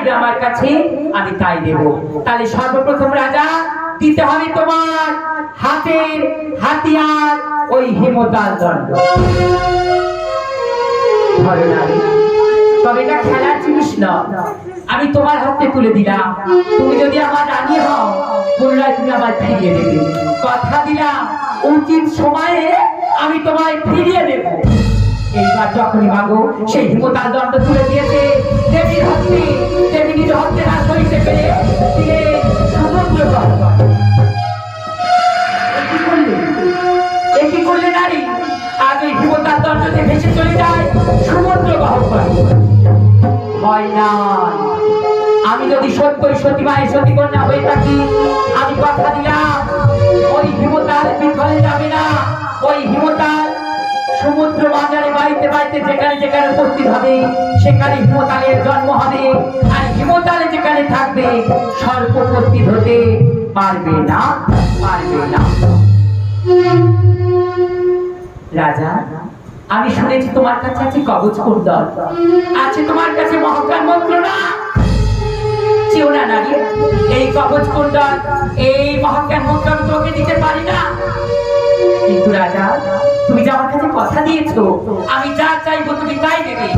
চাইবে আমার কাছে আমি তাই দেব। তাহলে সর্বপ্রথম রাজা দিতে হবে তোমার হাতের হাতিয়ার ওই হেমতাল দণ্ড। তবে এটা খেলার জিনিস নয়, আমি তোমার হাতে তুলে দিলাম। তুমি যদি আমার রানী হও পুনরায় তুমি আমার ফিরিয়ে দেবে। কথা দিলাম উচিত সময়ে আমি তোমায় ফিরিয়ে দেব। এইবার যখনই মাগো সেই হেমতাল দণ্ড তুলে দিয়েছে দেবীর হস্তে, দেবী নিজ হস্তে না সইতে পেরে দিলে সমগ্র কি করলে নারী আজ ওই হেমতাল দণ্ডতে ভেসে চলে যায় সমুদ্র গহ্বরে। হয় না, আমি যদি সত্যই সতীমায় সতীকন্যা হয়ে থাকি আমি কথা দিলাম ওই হেমতাল বিফলে যাবে না। ওই হেমতাল সমুদ্র বাজারে বাইতে বাইতে যেখানে যেখানে উপস্থিত হবে সেখানে হেমতালের জন্ম হবে। আর হেমতালে যেখানে থাকবে সর্প উপস্থিত হতে পারবে না, পারবে না। রাজা, আমি শুনেছি তোমার কাছে আছে কবচ কুণ্ডল, আছে তোমার কাছে মহাজ্ঞান মন্ত্র। না চেও না নারী, এই কবচ কুণ্ডল এই মহাজ্ঞান মন্ত্র আমি তোকে দিতে পারি না। কিন্তু রাজা, তুমি যে আমার কাছে কথা দিয়েছো আমি যা চাইবো তুমি তাই দেবে।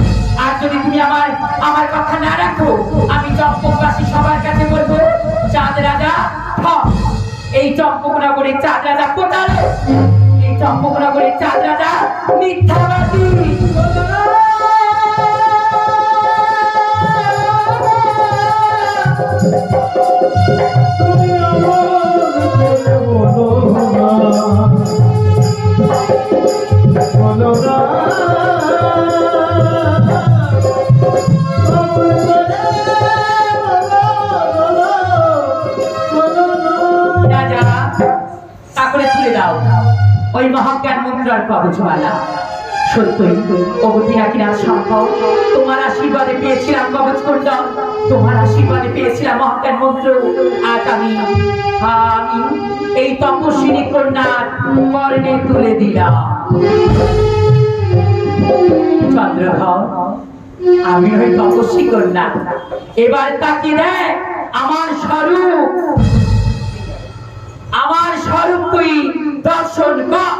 আর যদি তুমি আমার কথা না রাখো আমি চম্পকবাসী সবার কাছে বলবো চাঁদ রাজা এই চম্পকনগরের চাঁদ রাজা কোথায়? এই চম্পকনগরের চাঁদ রাজা মিথ্যাবাদী। ওই মহাজ্ঞান মন্ত্রার কবচমালা সত্যই অবতীরা সম্ভব। তোমার আশীর্বাদে পেয়েছিলাম কবচ কুণ্ডল, তোমার আশীর্বাদে পেয়েছিলাম মহাজ্ঞান মন্ত্র। আজ আমি এই তপস্বিনী কন্যার কর্ণে তুলে দিলাম। চন্দ্রধর, আমি ওই তপস্বী কন্যা, এবার তাকে দেখ আমার স্বরূপ, আমার স্বরূপ তুই দর্শন কর।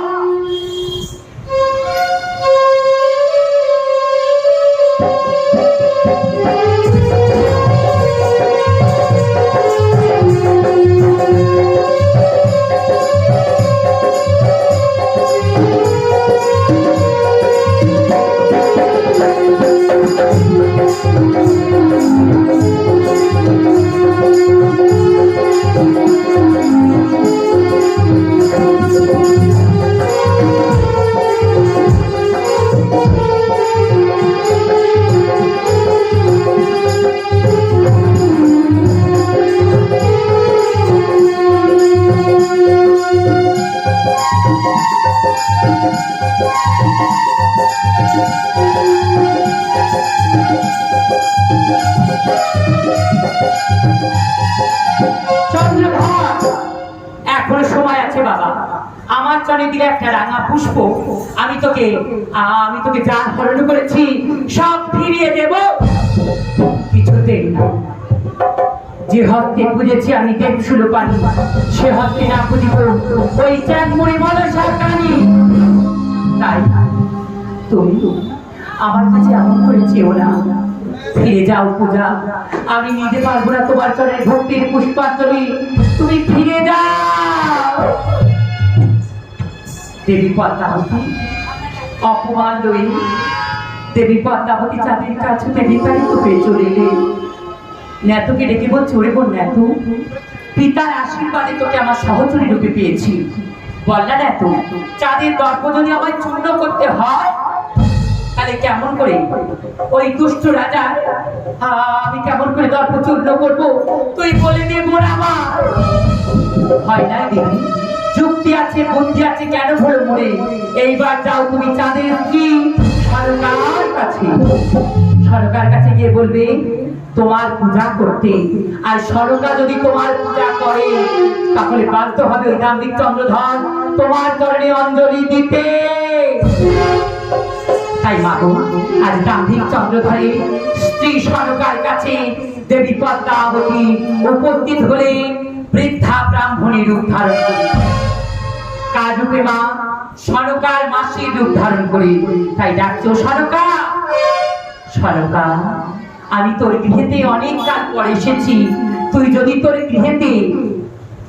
এখনো সময় আছে বাবা, আমার চরণে দিলে একটা রাঙা পুষ্প আমি তোকে যা হরণ করেছি সব ফিরিয়ে দেব। কিছুতেই না, যে হস্তে পুজেছি আমি দেবশুলপানি সে হস্তে না পুজিব ওই চাঁদমুড়ি মনসার কানি। তাই তুমি আমার কাছে এমন করে চেও না, ফিরে যাও পূজা, আমি নিতে পারবো না তোমার চরণে ভক্তির পুষ্পাঞ্জলি, তুমি ফিরে যাও। দেবী পদ্মাবতী অপমান লই, দেবী পদ্মাবতী চাঁদের কাছে বিতাড়িত হয়ে চলে এলে। নেতকে ডেকে বলছে ওরে বোন নেতু, পিতার আশীর্বাদে তোকে আমার সহচরী রূপে পেয়েছি। বললা নেতু, চাঁদের দর্প যদি আমায় চূর্ণ করতে হয় তাহলে কেমন করে ওই দুষ্ট রাজা আমি কেমন করে দর্প চূর্ণ করবো তুই বলে দে বোন আমার। হয় না দেবী, যুক্তি আছে বুদ্ধি আছে, কেন ভুলো মরে। এইবার যাও তুমি চাঁদের স্ত্রী সরকার কাছে, সরকার কাছে গিয়ে বলবে তোমার পূজা করতে। আর সরকার যদি তোমার পূজা করে তাহলে বাধ্য হবে ওই দাম্ভিক চন্দ্রধর তোমার চরণে অঞ্জলি দিতে। তাই মাগো আজ দাম্ভিক চন্দ্রধরের স্ত্রী সরকার কাছে দেবী পদ্মাবতী উপস্থিত হলে বৃদ্ধা ব্রাহ্মণী রূপ ধারণ করি। কার রূপে মা? সনকার মাসির রূপ ধারণ করি। তাই ডাকছো সনকা। সনকা, আমি তোর গৃহেতে অনেক কাল পরে এসেছি। তুই যদি তোর গৃহেতে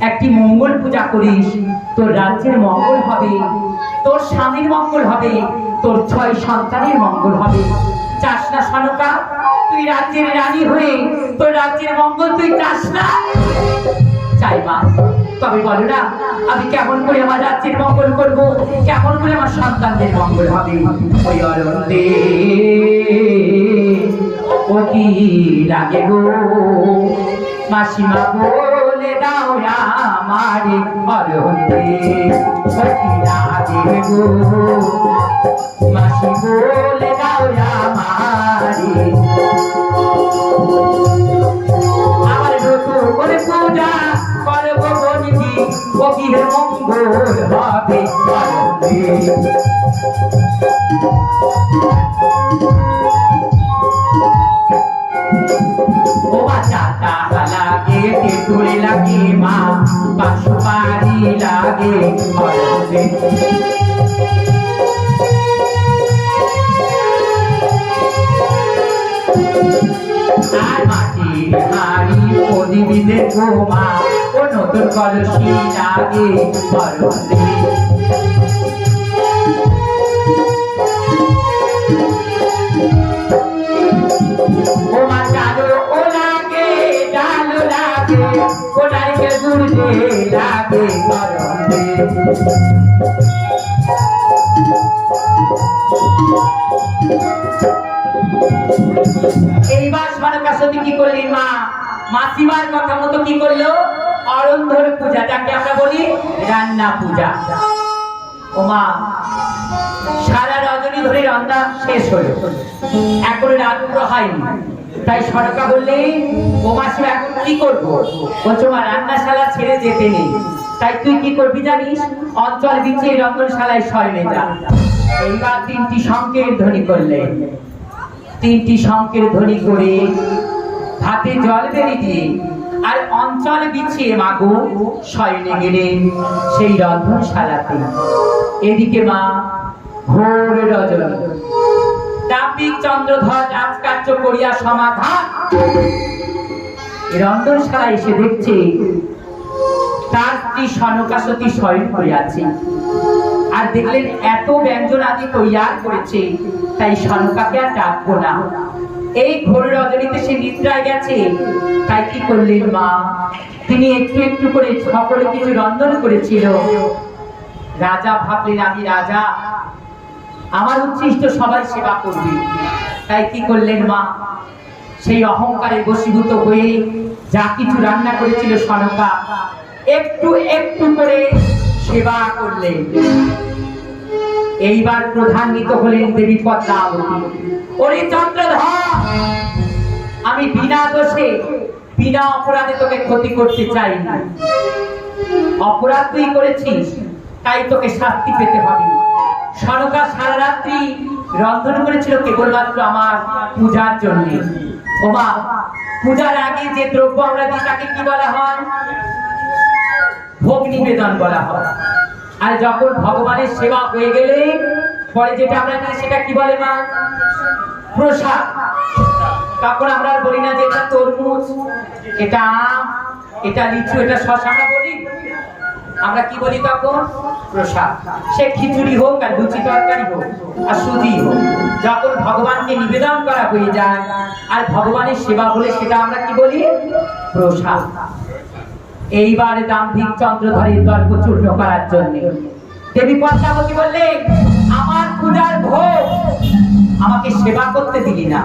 একটি মঙ্গল পূজা করিস, তোর রাজ্যের মঙ্গল হবে, তোর স্বামীর মঙ্গল হবে, তোর 6 সন্তানের মঙ্গল হবে। চাস না সনকা? তুই রাজ্যের রানী হয়ে তোর রাজ্যের মঙ্গল তুই চাস না? চাই মা, তবে বলো না আমি কেমন করে আমার রাজ্যের মঙ্গল করব, কেমন করে আমার সন্তানদের মঙ্গল হবে? ওই অরণ্যে ও কি লাগে গো মাসিমা, বলে দাও আমারে অরণ্যে ও কি লাগে গো মাসি, বলে দাও আমারে। আমার নতুন করে পূজা করব বনিদি, ও গৃহের মঙ্গল হবে অরণ্যে। ও চাটা লাগে, তেঁতুল লাগে মা, বাঁশপাড়ি লাগে অরণ্যে। আর মাটির হাড়ি প্রদীপিতে গোমা, ও নতুন কলসি লাগে অরণ্যে। ও মা ডালো ও লাগে, ডালো লাগে, ও নারিকেল গুড় লাগে অরণ্যে। এইবার সনকা সতী কি করলেন মা? মাসিমার কথা মতো কি করলো? অরন্ধর পূজা, যাকে আমরা বলি রান্না পূজা। ও মা, সারা রজনী ধরে রান্না শেষ হলো, এখন রাত্র হয়নি। তাই সনকা বললে, ও মাসিমা এখন কি করবো? বলছো মা, রান্নাশালা ছেড়ে যেতে নেই। তাই তুই কি করবি জানিস? অঞ্চল বিছিয়ে রন্ধনশালায় শয়নে যা। এইবার 3টি শঙ্কের ধ্বনি করলেন। 3টি শঙ্কের ধ্বনি করে হাতে জল বেরি দিয়ে আর অঞ্চল বিছিয়ে মাগো শয়নে গেলেন সেই রন্ধনশালাতে। এদিকে মা ঘোর রজনী, তাপিক চন্দ্রধর রাজকার্য করিয়া সমাধান। রন্ধনশালায় এসে দেখছে তার স্ত্রী সনকা সতী শয়ন করে আছে। আর দেখলেন এত ব্যঞ্জন আদি তৈয়ার করেছে, তাই সনকাকে আর ডাকবো না। এই ঘোর রজনীতে সে নিদ্রায় গেছে। তাই কি করলেন মা? তিনি একটু একটু করে সকলে কিছু রন্ধন করেছিল। রাজা ভাবলেন আমি রাজা, আমার উচ্ছিষ্ট সবাই সেবা করবে। তাই কি করলেন মা? সেই অহংকারে বশীভূত হয়ে যা কিছু রান্না করেছিল সনকা, একটু একটু করে সেবা করলেন। এইবার প্রধান্বিত হলেন দেবী পদ্মাবতী। ওরে চন্দ্রধর, আমি বিনা দোষে বিনা অপরাধে তোকে ক্ষতি করতে চাই না। অপরাধ তুই করেছিস, তাই তোকে শাস্তি পেতে হবে। সনকা সারা রাত্রি রন্ধন করেছিল কেবলমাত্র আমার পূজার জন্য। ওমা, পূজার আগে যে দ্রব্য আমরা দিই তাকে কি বলা হয়? ভোগ নিবেদন বলা হয়। আর যখন ভগবানের সেবা হয়ে গেলে পরে যেটা আমরা দিই সেটা কি বলে মা? প্রসাদ। তখন আমরা বলি না যে এটা তরমুজ, এটা আম, এটা লিচু, এটা শসা, আমরা বলি। আমরা কি বলি তখন? প্রসাদ। সে খিচুড়ি হোক আর লুচি তরকারি হোক আর সুজি হোক, যখন ভগবানকে নিবেদন করা হয়ে যায় আর ভগবানের সেবা হলে সেটা আমরা কি বলি? প্রসাদ। এইবার দাম্ভিক চন্দ্রধরের তর্ক চূর্ণ করার জন্য দেবী পদ্মাবতী বললেন, আমার পূজার ভোগ আমাকে সেবা করতে দিলি না,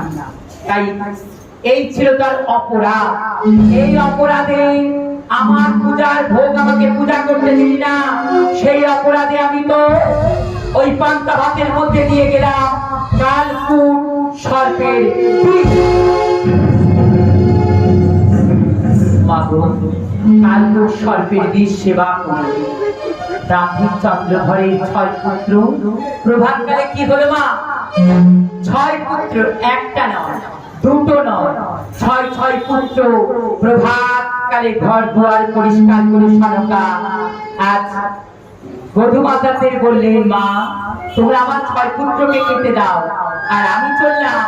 তাই এই ছিল তার অপরাধ। এই অপরাধে আমার পূজার ভোগ আমাকে পূজা করতে দিলি না, সেই অপরাধে আমি তো ওই পান্তা ভাতের মধ্যে দিয়ে গেলাম কালকুট সর্পের বিষ। কালকুট সর্পের বিষ সেবা করে দাম্ভিক চন্দ্রধরের 6 পুত্র। প্রভাতকালে কি হলো মা? 6 পুত্র, একটা নয়, দুটো নয়, ছয় ছয় পুত্র প্রভাত কালে ঘর দুয়ার পরিষ্কার করে সনকা আজ বধূমাতাদের বললেন, মা তোমরা আমার ছয় পুত্রকে খেতে দাও। আর আমি চললাম,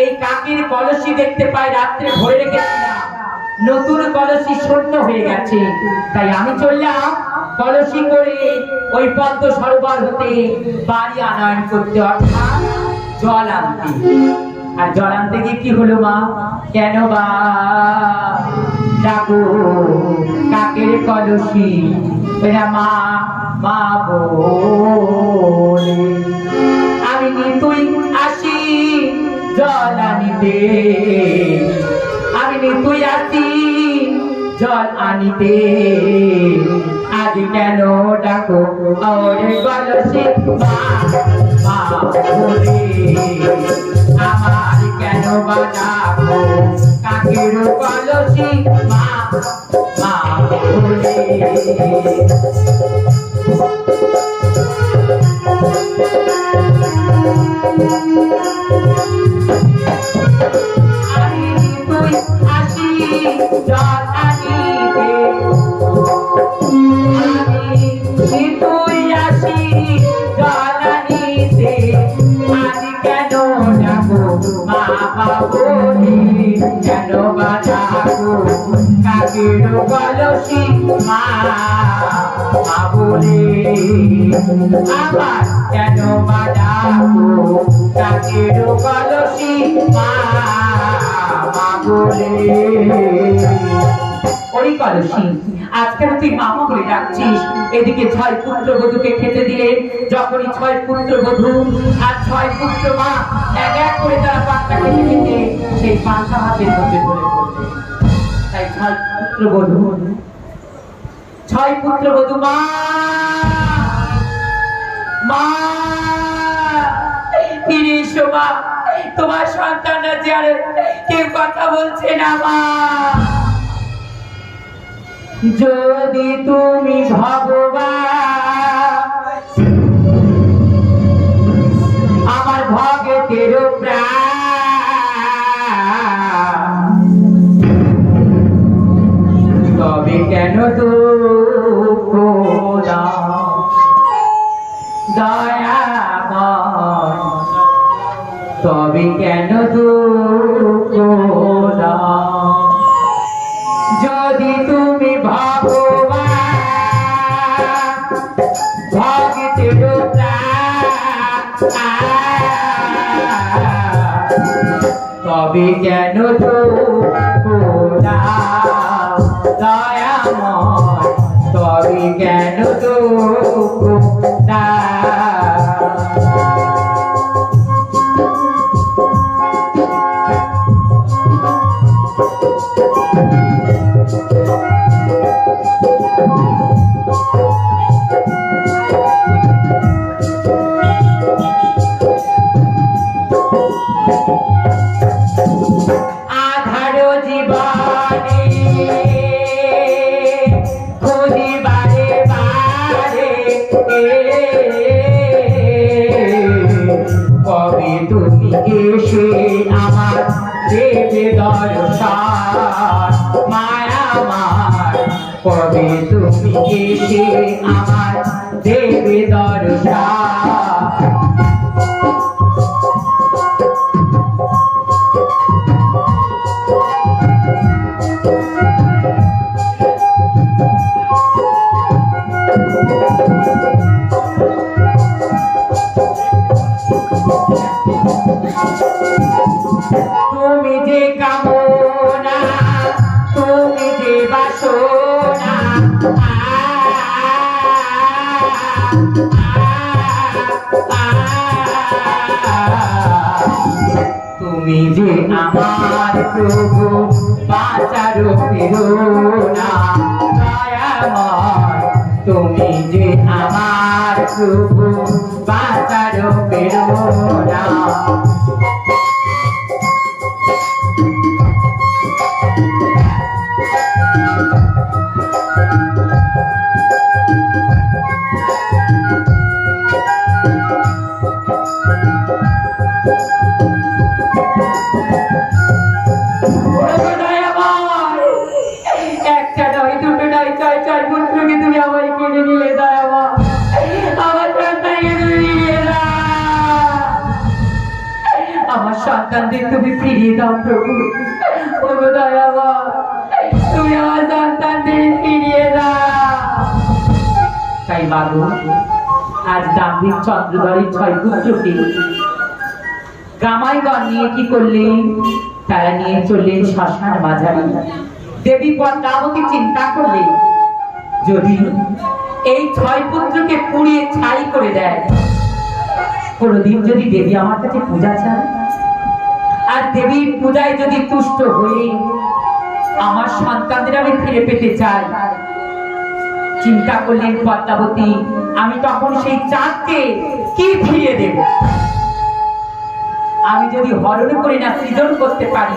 এই কাকের কলসি দেখতে পাই রাত্রে ভরে রেখেছিলাম, নতুন কলসি শূন্য হয়ে গেছে, তাই আমি চললাম কলসি করে ওই পদ্ম সরোবর হতে বাড়ি আনয়ন করতে, অর্থাৎ জল আনতে। আর জল আনতে গিয়ে কি হলো মা? কেন বা ডাকো কাকের কলসি, এরা মা মা বলে। আমি নিতুই আসি জল আনিতে, আমি নিতুই আসি জল আনিতে, আজ কেন ডাকো ওরে কলসি মা মা বলে। আমার কেন বা ডাকো কাকের কলসি মা মা বলে। আমি তুই আসি জল আনিতে, আমি তুই আসি জল আনিতে, আজ কেন ডাকো মা বলে। কেন বা ডাকো কাকের কলসি মা মা বলে। আমার কেন বা ডাকো কাকের কলসি মা মা বলে। ওই কলসি আজকাল তুই মামা বলে ডাকছিস, এদিকে ছয় পুত্র বধূকে খেতে দিলে, যখনই ছয় পুত্র বধূ আর ছয় পুত্র মা এক এক করে তারা পাত্তা খেতে খেতে সেই পান্তা হাতের মধ্যে ধরে পড়বে। তাই ছয় পুত্র বধূ মা মা ফিরে এসো মা, তোমার সন্তানরা যে আর কেউ কথা বলছে না মা। যদি তুমি ভগবান আমার ভগতের প্রাণ, তবে কেন দুঃখ দাও দয়াময়, তবে কেন দুঃখ দাও। যদি তুমি ভগবান ভগতের তবে কেন দুঃখ দাও দয়াময়, তবে কেন দুঃখ দাও। আধারো জীবনে খুঁজি বারে বারে, কবে তুমি এসে আমার দেবে দর্শন মায়া আমার, কবে তুমি এসে আমার দেবে দর্শন। তুমি যে কামনা, তুমি যে বাসনা, তুমি যে আমার প্রভু বাঁচার প্রেরণা দয়াময়, তুমি যে আমার প্রভু বাঁচার প্রেরণা। সন্তানদের তুমি ফিরিয়ে দাও প্রভু। ওগো দয়াময়, তুমি আমার সন্তানদের ফিরিয়ে দাও। তাই বাবু, আজ দাম্ভিক চন্দ্রধরের 6 পুত্রকে কামাইগণ নিয়ে কি করলেন? তারা নিয়ে চললেন শ্মশান বাজারে। দেবী পদ্মাবতী চিন্তা করলেন, যদি এই 6 পুত্রকে পুড়িয়ে ছাই করে দেয়, কোনদিন যদি দেবী আমার কাছে পূজা চায়, আর দেবীর পূজায় যদি তুষ্ট হয়ে আমার সন্তানদের আমি ফিরে পেতে চাই, চিন্তা করলেন পদ্মাবতী, আমি তখন সেই চাঁদকে কি ফিরিয়ে দেব? আমি যদি হরণ করে না সৃজন করতে পারি,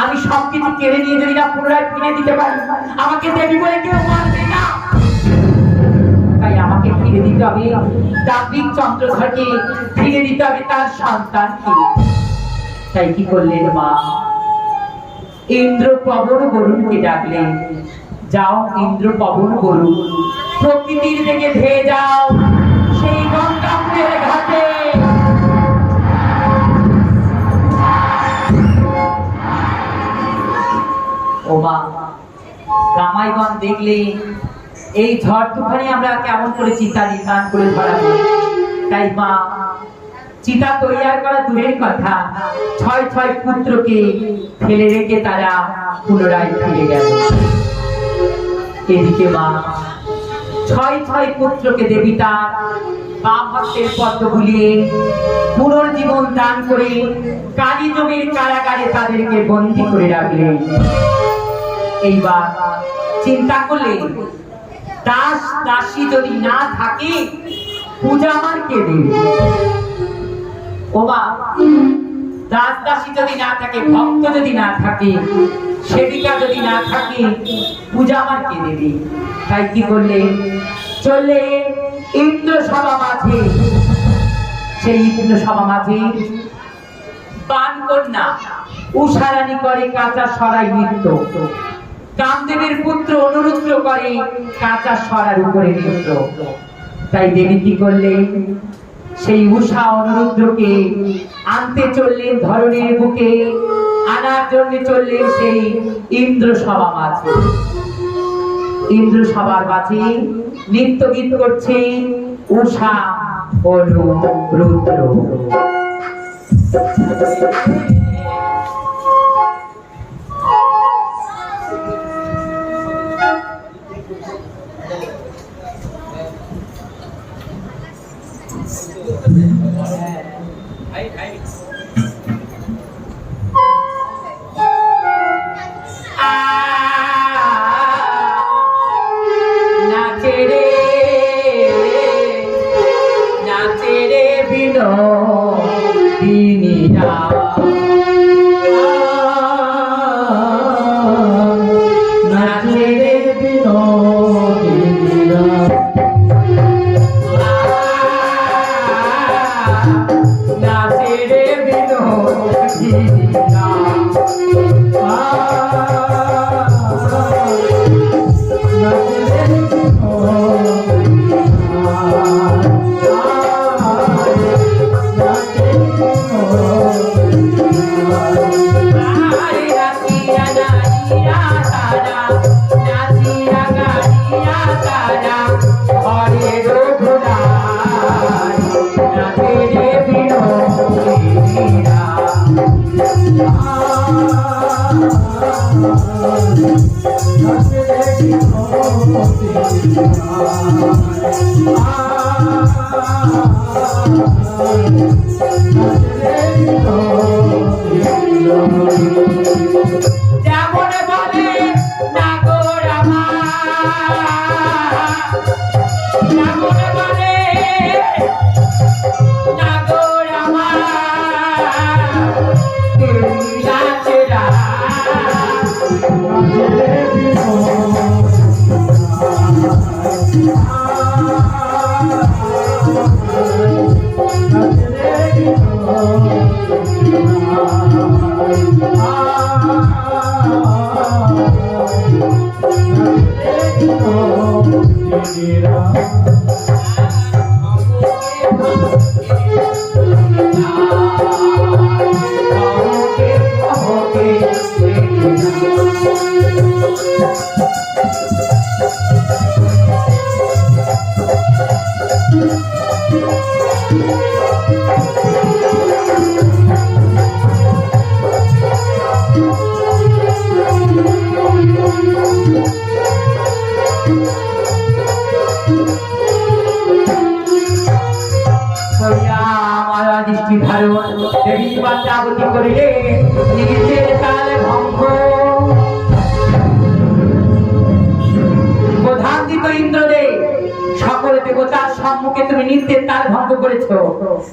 আমি সবকিছু কেড়ে নিয়ে যদি না পুনরায় ফিরে দিতে পারি, আমাকে দেবী বলে কেউ মানবে না। তাই আমাকে ফিরে দিতে হবে দাম্ভিক চন্দ্রধরকে, ফিরে দিতে হবে তার সন্তানকে। তাই কি করলেন মা? ইন্দ্র পবন বরুণকে ডাকলেন, যাও ইন্দ্র পবন বরুণ, প্রকৃতির দিকে ধেয়ে যাও সেই গঙ্গাপুরের ঘাটে। ও মা, কামাইগণ দেখলে এই ঝড় তুফানে আমরা কেমন করে চিতা নির্মাণ করে ধরাবো। তাই মা, চিতা তৈয়ার করা দূরের কথা, 6 পুত্রকে ফেলে রেখে তারা পুনরায় ফিরে গেল। এদিকে মা 6 পুত্রকে দেবী তার বাম হস্তের পদ্ম বুলিয়ে পুনর্জীবন দান করে কালী জমির কারাগারে তাদেরকে বন্দী করে রাখলেন। এইবার চিন্তা করলেন, দাস দাসী যদি না থাকে, পূজা আমার কে দেবে? ও মা, দাস দাসী যদি না থাকে, ভক্ত যদি না থাকে, সেবিকা যদি না থাকে, পূজা আমার কে দেবে? তাই কি করলে? চললে ইন্দ্র সভা মাঝে। সেই ইন্দ্র সভা মাঝে বান কন্যা উষারানী করে কাঁচা সরাই নৃত্য, কামদেবের পুত্র অনুরুদ্র করে কাঁচা সরার উপরে নৃত্য। তাই দেবী কি করলেন? সেই উষা অনুরুদ্রকে আনতে চললেন ধরনের বুকে, আনার জন্য চললেন সেই ইন্দ্র সভা মাঝে। ইন্দ্র সভার মাঝে নৃত্য গীত করছে উষা অনুরুদ্র।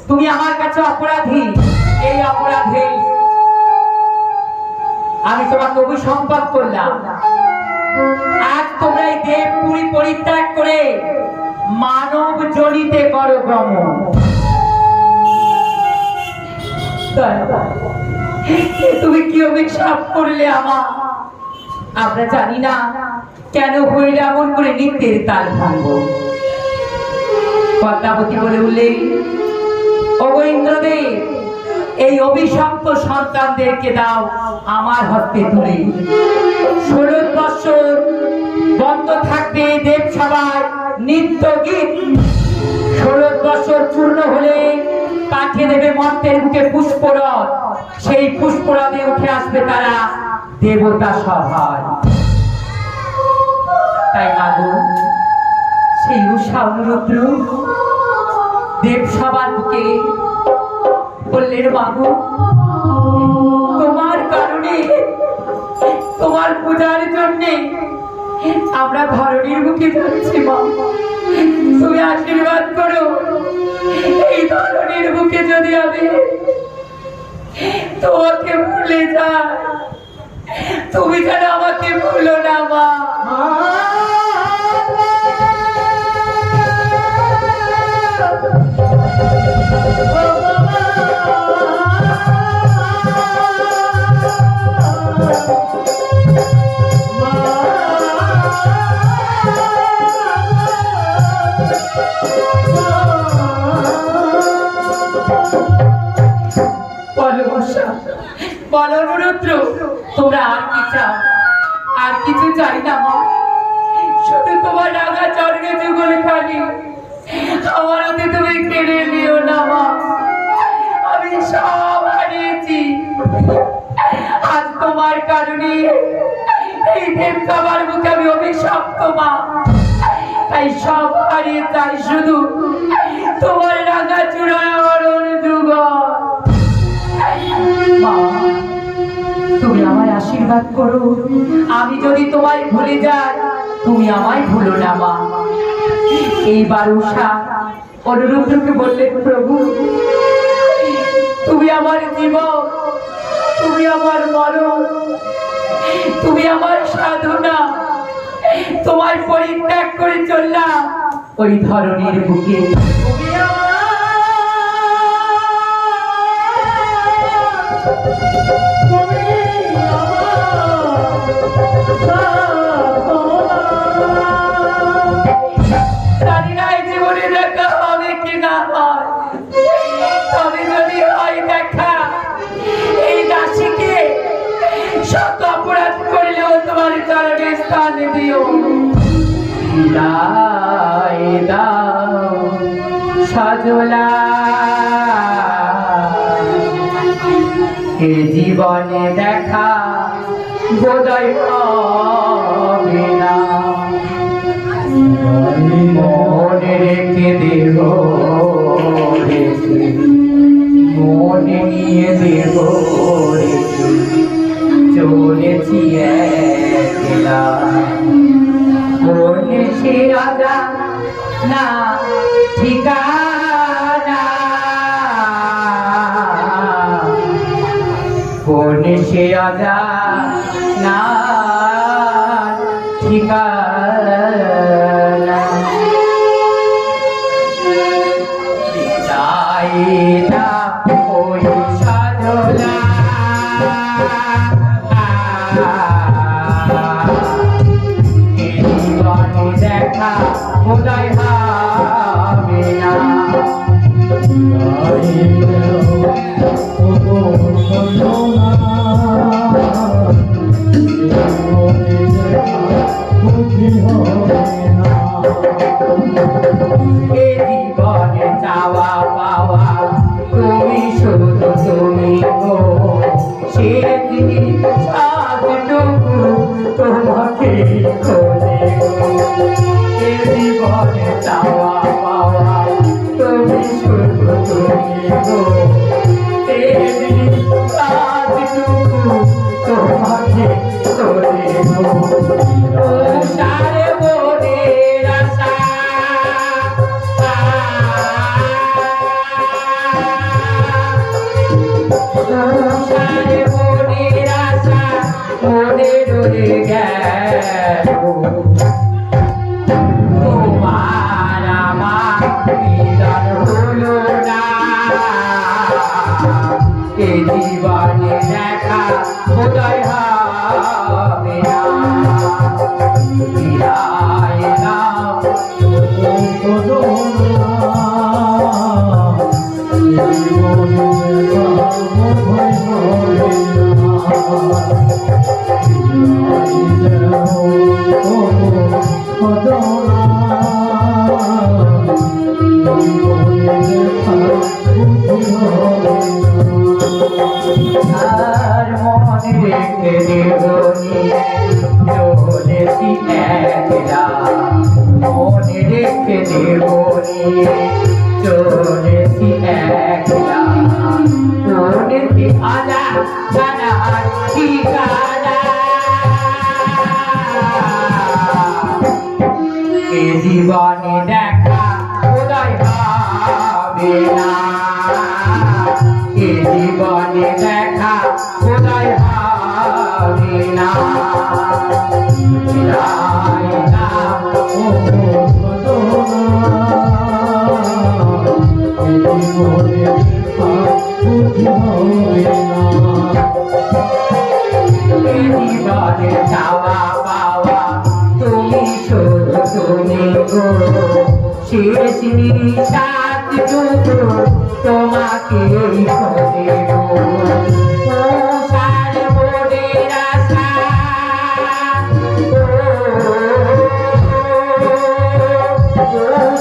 তুমি আমার কাছে অপরাধী। এই অপরাধে আমি তোমাকে অভিসম্পাদ করলাম। আজ তোমরা এই দেবপুরী পরিত্যাগ করে মানব জনিতে করো ভ্রমণ। তুমি কি অভিশাপ করলে আমার? আমরা জানি না কেন হইলে এমন করে নৃত্যের তাল ভাঙব। পদ্মাবতী বলে উঠলেন, ওগো ইন্দ্রদেব, এই অভিশপ্ত সন্তানদেরকে দাও আমার হস্তে তুলে। 16 বছর বন্ধ থাকবে দেবসভার নৃত্য গীত। 16 বছর পূর্ণ হলে পাঠিয়ে দেবে মর্তের বুকে পুষ্পরথ। সেই পুষ্পরথে উঠে আসবে তারা দেবতা সভায়। তাই মাগো, সেই উষা অনুরুদ্র দেবসভার বুকে বললেন, মাগো তোমার কারণে, তোমার পূজার জন্যে আমরা ধরণীর বুকে যাচ্ছি। মা, তুমি আশীর্বাদ করো, এই ধরণীর বুকে যদি আমি তোমাকে ভুলে যাই, তুমি যেন আমাকে ভুলো না। মা, বলো অনুরুদ্র, তোমরা আর কি চাও? আর কিছু চাই না মা, শুধু তোমার রাগা চরণে যুগল খালি আমার হাতে তুমি কেড়ে নিও না। মা, আমি সব হারিয়েছি আজ তোমার কারণে। এই দেবসভার মুখে আমি অভিশপ্ত। মা, তাই সব হারিয়ে চাই শুধু তোমার রাগা চূড়ায় অরণ যুগল। মা, তুমি আমায় আশীর্বাদ করো, আমি যদি তোমায় ভুলে যাই তুমি আমায় ভুলো না। মা, এইবার উষা অনুরুদ্রকে বললেন, প্রভু তুমি আমার জীবন, তুমি আমার মরণ, তুমি আমার সাধনা। তোমায় পরিত্যাগ করে চললাম ওই ধরনের বুকে। জানি না এই জীবনে দেখা হবে কি না হয়, তবে যদি হয় দেখা, এই দাসীকে শত অপরাধ করিলেও তোমার চরণে স্থান দিও। বিদায় দাও সজলা, এ জীবনে দেখা বোধহয় হবে না। মনে রেখে দেব, মনে নিয়ে দেব, চলেছি একলা। মনে সে অজানা ঠিকানা, মনে সে অজানা ঠিকানা। বিদায় দাও ওই সাধনা, জীবনে দেখা বোধহয় হবে না। এ জীবনে চাওয়া পাওয়া তুমি, শুধু তুমি গো, সে সাজটুকু তোমাকে খোঁজে। এ জীবনে চাওয়া পাওয়া তুমি, শুধু তুমি গো, সে সাজটুকু তোমাকে খোঁজে গো। সারে বনের আশা গেল তোমার আমার মিলন হলো না এ জীবনে দেখা বোধহয় হবে না বিদায় নাও আর মনে রেখে দেবনি চলেছি একলা মনে রেখে দেবনি চলেছি একলা চলেছি আলা জানা ঠিকানা এ জীবনে দেখা বোধহয় হবে না এ জীবনে দেখা বোধহয় হবে না বিদায় নাও এ জীবনে চাওয়া পাওয়া তুমি শুধু তুমি গো শেষ নিঃশ্বাসটুকু তোমাকে দেব সার মনের আশা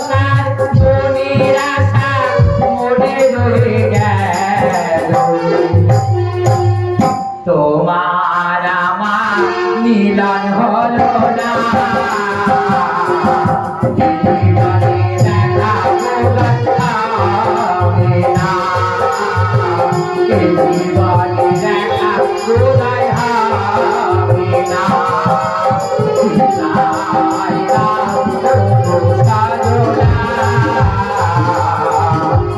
সার মনের আশা মনে রয়ে গেল তোমার আমার মিলন হলো না জীবনে দেখা হবে না এ জীবনে দেখা বোধহয় হবে না বিদায় নাও সাজনা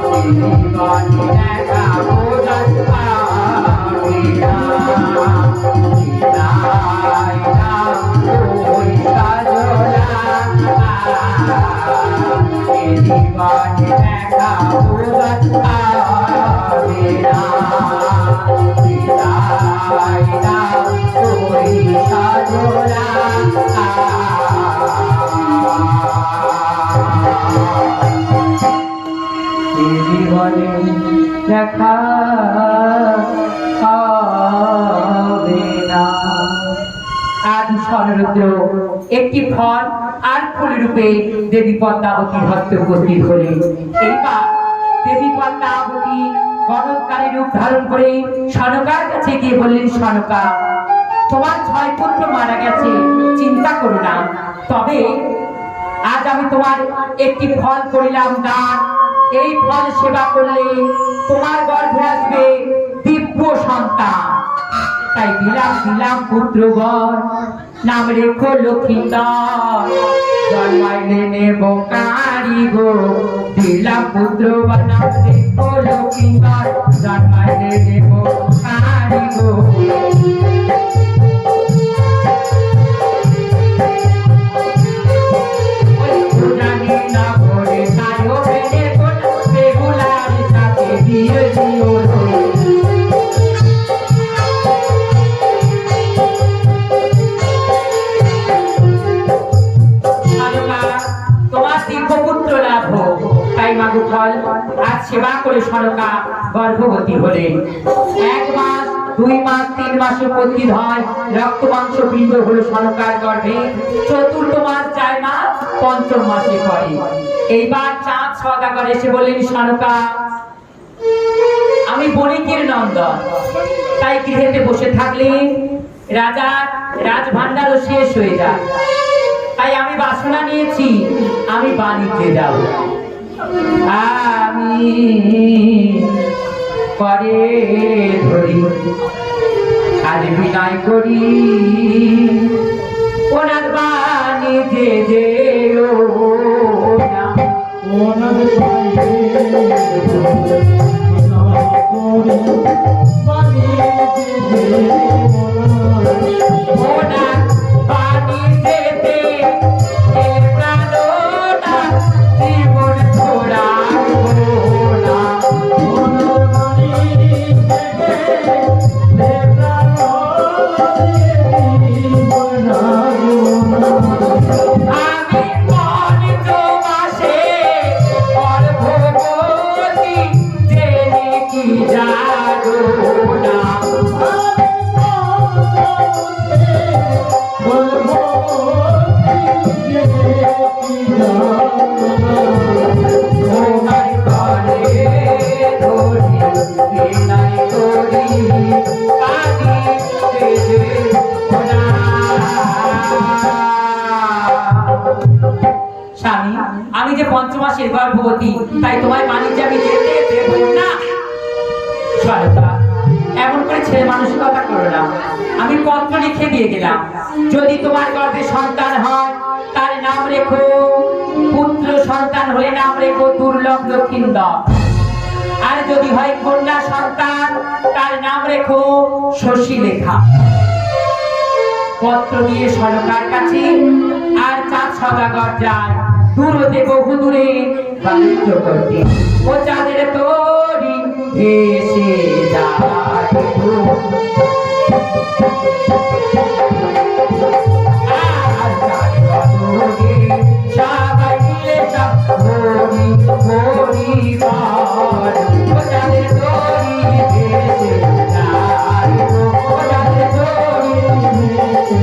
এ জীবনে দেখা বোধহয় হবে না বিদায় নাও সাজনা এ জীবনে দেখা বোধহয় হবে না বিদায় নাও সাজনা এ জীবনে দেখা হবে না আজ স্বর্ণরুদ্র একটি ফল আর ফুল রূপে দেবী পদ্মাবতীর হস্তে উপস্থিত হলেন এইবার দেবী পদ্মাবতী গণৎকারী রূপ ধারণ করে সনকার কাছে গিয়ে বললেন সনকা তোমার 6 পুত্র মারা গেছে চিন্তা করো না তবে আজ আমি তোমার একটি ফল করিলাম দান এই ফল সেবা করলে তোমার গর্ভে আসবে দিব্য সন্তান তাই দিলাম পুত্রবর নাম রেখো লক্ষ্মীন্দর জন্মাইলে নেব কারি গো দিলাম পুত্রবর নাম রেখো লক্ষ্মীন্দর জন্মাইলে নেব কারি গো আজ সেবা করে সনকা গর্ভবতী হলেন 1 মাস 2 মাস 3 মাসে উপস্থিত হয় রক্ত মাংস পিণ্ড হলো সনকার গর্ভে 4th মাস 4 মাস 5ম মাসে পড়ে এইবার চাঁদ সওদাগর এসে বললেন সনকা আমি বণিকের নন্দন তাই গৃহেতে বসে থাকলে রাজার রাজভান্ডারও শেষ হয়ে যায় তাই আমি বাসনা নিয়েছি আমি বাণিজ্যে যাব আমি পরে ধরি আজ বিনয় করি ওনার বাণিজ্যে যেও না ওনার স্বামী, আমি যে পঞ্চমাসের গর্ভবতী, তাই তোমার বাণিজ্য আমি যেতে দেব না। সরকার, এমন করে ছেলে মানসিকতা করো না। আমি পত্র লিখে দিয়ে গেলাম, যদি তোমার গর্ভে সন্তান হয় তার নাম রেখো পুত্র, সন্তান হলে নাম রেখো দুর্লভ লক্ষিন্দর, আর যদি হয় কন্যা সন্তান তার নাম রেখো শশীলেখা। পত্র নিয়ে সরকার কাছে আর চাঁদ সদাগর যায় দূর হতে বহু দূরে বাণিজ্য করতে। ও চাঁদের তরি ভেসে যায়, আর চাঁদ কতরে সবাই মিলে সব হরি হরিবার। ও চাঁদের তরি ভেসে যায়, ও চাঁদের তরি ভেসে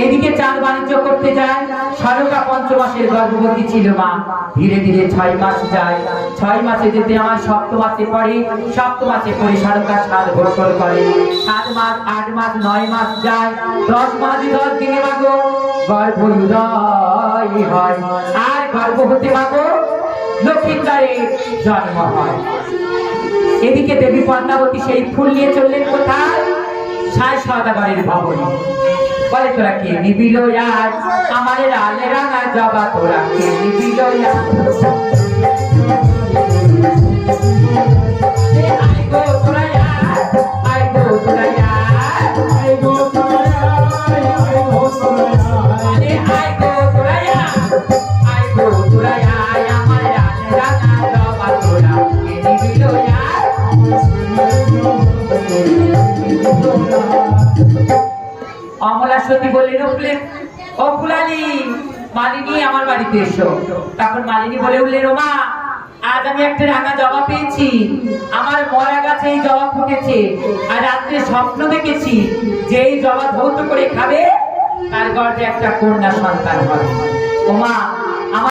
এদিকে চাঁদ বাণিজ্য করতে যায়। সরকা পঞ্চমাসের গর্ভবতী ছিল মা। ধীরে ধীরে 6 মাস যায়। 6 মাসে যেতে আমার 7 মাসে পড়ে। 7 মাসে পড়ে সরকা 7 বছর করে। 7 মাস 8 মাস 9 মাস যায়। 10 মাস 10 দিনে মাগো গর্ভোদয় হয়, আর গর্ভ হতে মাগো লক্ষ্মীন্দরের জন্ম হয়। এদিকে দেবী পদ্মাবতী সেই ফুল নিয়ে চললেন কোথায়? সাই সদাগরের ভবনে। বলে, তোরা কে নিবিল আজ আমার লাল রাঙা জবা, তোরা কে নিবিল আই গো তোরা, আই গো তোরা, আই গো তোরা, আই গো তোরা, আই গো তোরা, আই গো তোরা, আমার লাল রাঙা জবা, তোরা কে নিবিল অমলা সতী বললেন, ও ফুলালি, মালিনী আমার বাড়িতে এসো। তখন মালিনী বলে উঠলেন, ও মা, আজ আমি একটা রাঙা জবা পেয়েছি। আমার মরা গাছে এই জবা ফুটেছে, আর রাত্রে স্বপ্ন দেখেছি যে এই জবা ধৌত করে খাবে তার গর্ভে একটা কন্যা সন্তান হবে। ও মা,